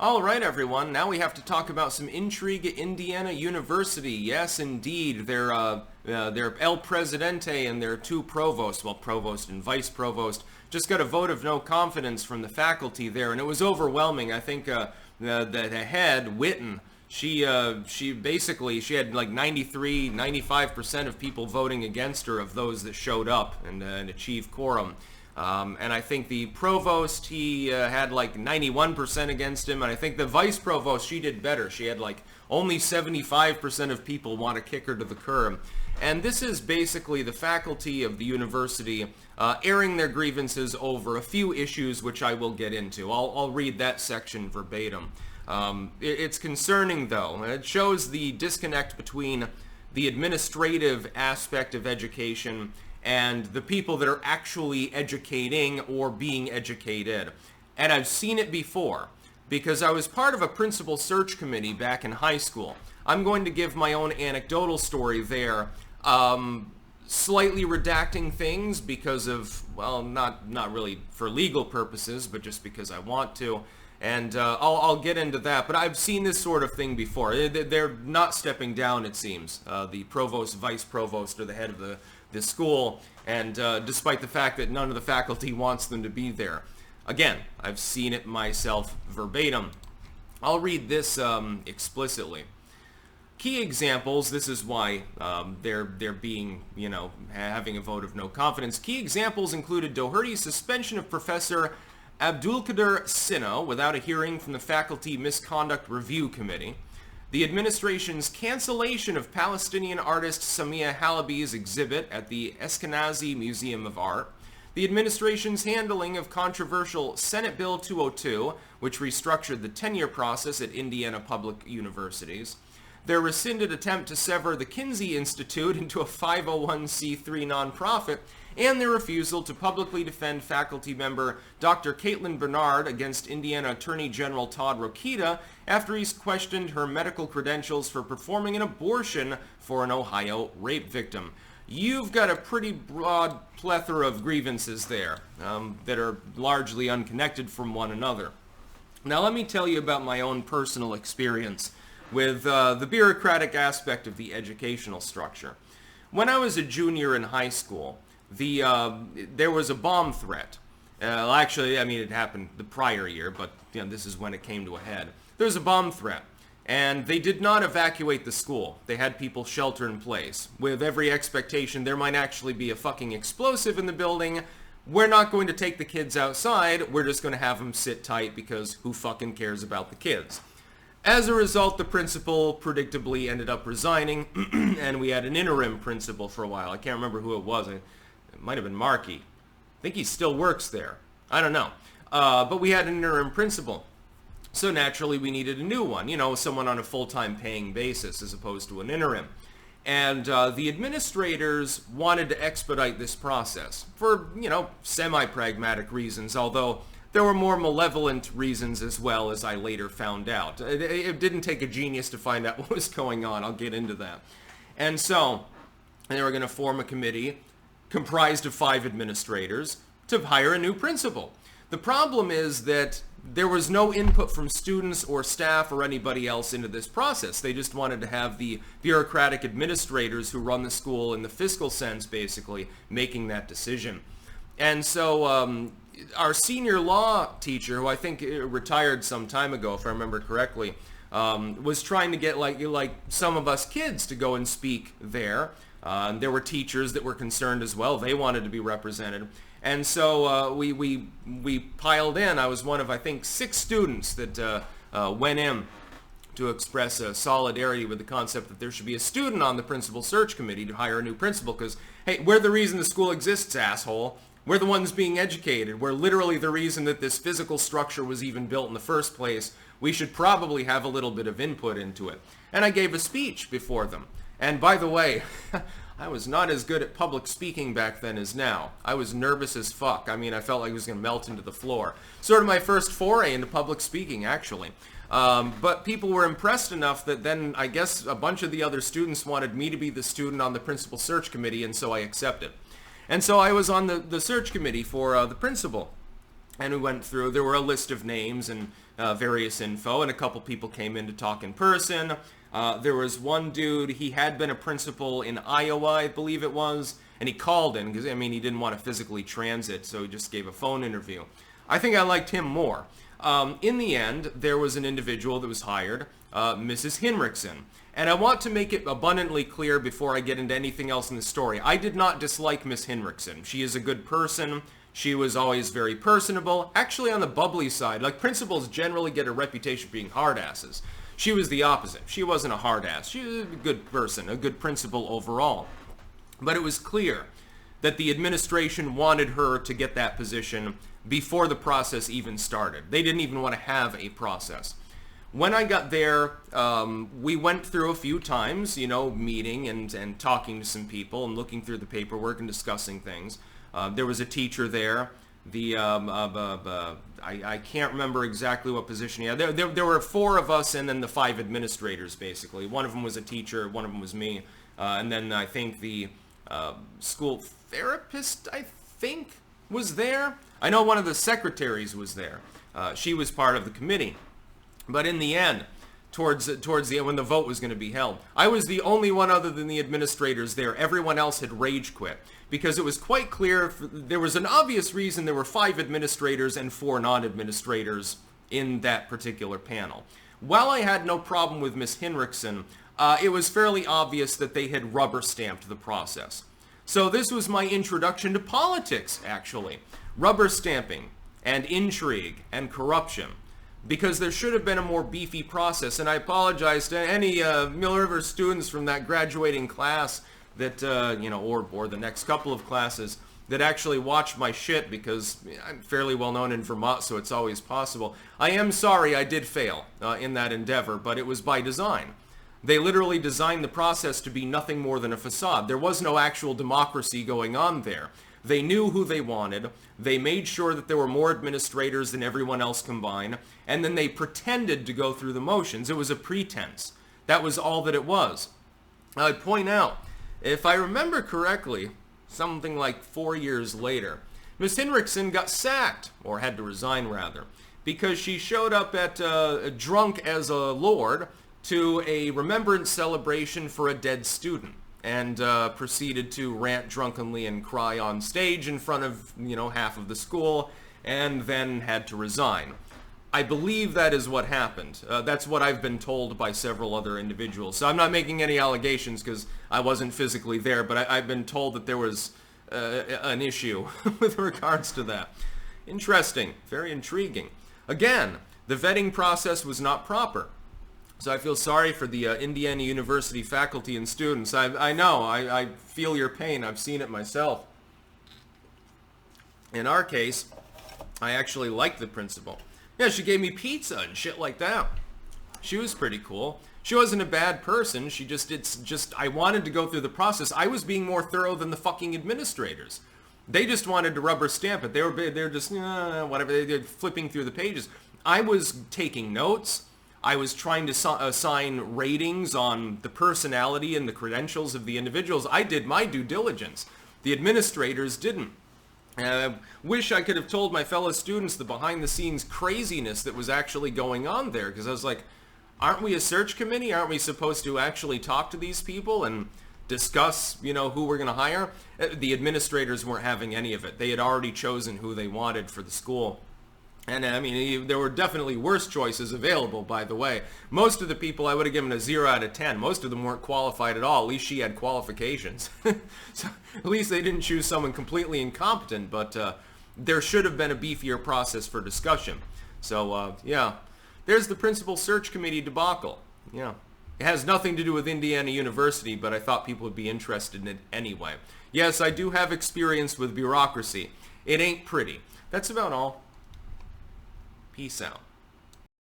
All right, everyone. Now we have to talk about some intrigue at Indiana University. Yes, indeed. Their El Presidente and their two provosts, well, provost and vice provost, just got a vote of no confidence from the faculty there, and it was overwhelming. I think the head, Whitten, she had like 93, 95% of people voting against her of those that showed up and achieved quorum. And I think the provost, he had like 91% against him. And I think the vice provost, she did better. She had like only 75% of people want to kick her to the curb. And this is basically the faculty of the university airing their grievances over a few issues, which I will get into. I'll read that section verbatim. It's concerning, though. It shows the disconnect between the administrative aspect of education and the people that are actually educating or being educated. And I've seen it before because I was part of a principal search committee back in high school. I'm going to give my own anecdotal story there, slightly redacting things because of, well, not really for legal purposes, but just because I want to. And I'll get into that, but I've seen this sort of thing before. They're not stepping down, it seems. The provost, vice provost, or the head of the school, and despite the fact that none of the faculty wants them to be there. Again, I've seen it myself verbatim. I'll read this explicitly. Key examples, this is why they're being, having a vote of no confidence. Key examples included Doherty's suspension of Professor Abdulkader Sino without a hearing from the Faculty Misconduct Review Committee, the administration's cancellation of Palestinian artist Samia Halabi's exhibit at the Eskenazi Museum of Art, the administration's handling of controversial Senate Bill 202, which restructured the tenure process at Indiana public universities, their rescinded attempt to sever the Kinsey Institute into a 501c3 nonprofit, and their refusal to publicly defend faculty member Dr. Caitlin Bernard against Indiana Attorney General Todd Rokita after he's questioned her medical credentials for performing an abortion for an Ohio rape victim. You've got a pretty broad plethora of grievances there that are largely unconnected from one another. Now let me tell you about my own personal experience with the bureaucratic aspect of the educational structure. When I was a junior in high school, there was a bomb threat. Actually, I mean, it happened the prior year, but this is when it came to a head. There was a bomb threat, and they did not evacuate the school. They had people shelter in place, with every expectation there might actually be a fucking explosive in the building. We're not going to take the kids outside, we're just going to have them sit tight because who fucking cares about the kids? As a result, the principal predictably ended up resigning, and we had an interim principal for a while. I can't remember who it was. It might have been Markey. I think he still works there. I don't know. But we had an interim principal. So naturally, we needed a new one. Someone on a full-time paying basis as opposed to an interim. And the administrators wanted to expedite this process for, semi-pragmatic reasons, although there were more malevolent reasons as well, as I later found out. It didn't take a genius to find out what was going on. I'll get into that. And so they were going to form a committee comprised of 5 administrators to hire a new principal. The problem is that there was no input from students or staff or anybody else into this process. They just wanted to have the bureaucratic administrators who run the school in the fiscal sense, basically, making that decision. And so our senior law teacher, who I think retired some time ago, if I remember correctly, was trying to get like some of us kids to go and speak there. There were teachers that were concerned as well. They wanted to be represented. And so we piled in. I was one of, I think, 6 students that went in to express solidarity with the concept that there should be a student on the principal search committee to hire a new principal because, hey, we're the reason the school exists, asshole. We're the ones being educated. We're literally the reason that this physical structure was even built in the first place. We should probably have a little bit of input into it. And I gave a speech before them. And by the way, I was not as good at public speaking back then as now. I was nervous as fuck. I mean, I felt like I was going to melt into the floor. Sort of my first foray into public speaking, actually. But people were impressed enough that then I guess a bunch of the other students wanted me to be the student on the principal search committee, and so I accepted. And so I was on the search committee for the principal. And we went through, there were a list of names and various info, and a couple people came in to talk in person. There was one dude, he had been a principal in Iowa, I believe it was, and he called in because, I mean, he didn't want to physically transit, so he just gave a phone interview. I think I liked him more. In the end, there was an individual that was hired, Mrs. Hinrichsen. And I want to make it abundantly clear before I get into anything else in the story. I did not dislike Miss Hinrichsen. She is a good person. She was always very personable. Actually, on the bubbly side, like principals generally get a reputation for being hard asses. She was the opposite. She wasn't a hard ass. She was a good person, a good principal overall. But it was clear that the administration wanted her to get that position before the process even started. They didn't even want to have a process. When I got there, we went through a few times, you know, meeting and talking to some people and looking through the paperwork and discussing things. There was a teacher there. I can't remember exactly what position he had. There were 4 of us and then the 5 administrators, basically. One of them was a teacher, one of them was me. And then I think the school therapist, I think, was there. I know one of the secretaries was there. She was part of the committee. But in the end, towards the end, when the vote was going to be held, I was the only one other than the administrators there. Everyone else had rage quit because it was quite clear. There was an obvious reason there were 5 administrators and 4 non-administrators in that particular panel. While I had no problem with Miss Hinrichsen, it was fairly obvious that they had rubber-stamped the process. So this was my introduction to politics, actually. Rubber stamping and intrigue and corruption. Because there should have been a more beefy process, and I apologize to any Mill River students from that graduating class that, you know, or the next couple of classes that actually watch my shit, because I'm fairly well known in Vermont, so it's always possible. I am sorry I did fail in that endeavor, but it was by design. They literally designed the process to be nothing more than a facade. There was no actual democracy going on there. They knew who they wanted. They made sure that there were more administrators than everyone else combined, and then they pretended to go through the motions. It was a pretense. That was all that it was. I point out, if I remember correctly, something like 4 years later, Miss Hinrichsen got sacked, or had to resign rather, because she showed up at drunk as a lord to a remembrance celebration for a dead student, and proceeded to rant drunkenly and cry on stage in front of, you know, half of the school, and then had to resign. I believe that is what happened. That's what I've been told by several other individuals. So I'm not making any allegations because I wasn't physically there, but I've been told that there was an issue with regards to that. Interesting. Very intriguing. Again, the vetting process was not proper. So I feel sorry for the Indiana University faculty and students. I know, I feel your pain. I've seen it myself. In our case, I actually liked the principal. Yeah, she gave me pizza and shit like that. She was pretty cool. She wasn't a bad person. I wanted to go through the process. I was being more thorough than the fucking administrators. They just wanted to rubber stamp it. They were just, whatever. They're flipping through the pages. I was taking notes. I was trying to assign ratings on the personality and the credentials of the individuals. I did my due diligence. The administrators didn't. I wish I could have told my fellow students the behind-the-scenes craziness that was actually going on there, because I was like, aren't we a search committee? Aren't we supposed to actually talk to these people and discuss, you know, who we're going to hire? The administrators weren't having any of it. They had already chosen who they wanted for the school. And I mean, there were definitely worse choices available, by the way. Most of the people I would have given a 0 out of 10. Most of them weren't qualified at all. At least she had qualifications. So at least they didn't choose someone completely incompetent, but there should have been a beefier process for discussion. So, yeah, there's the principal search committee debacle. Yeah. It has nothing to do with Indiana University, but I thought people would be interested in it anyway. Yes, I do have experience with bureaucracy. It ain't pretty. That's about all. Peace out.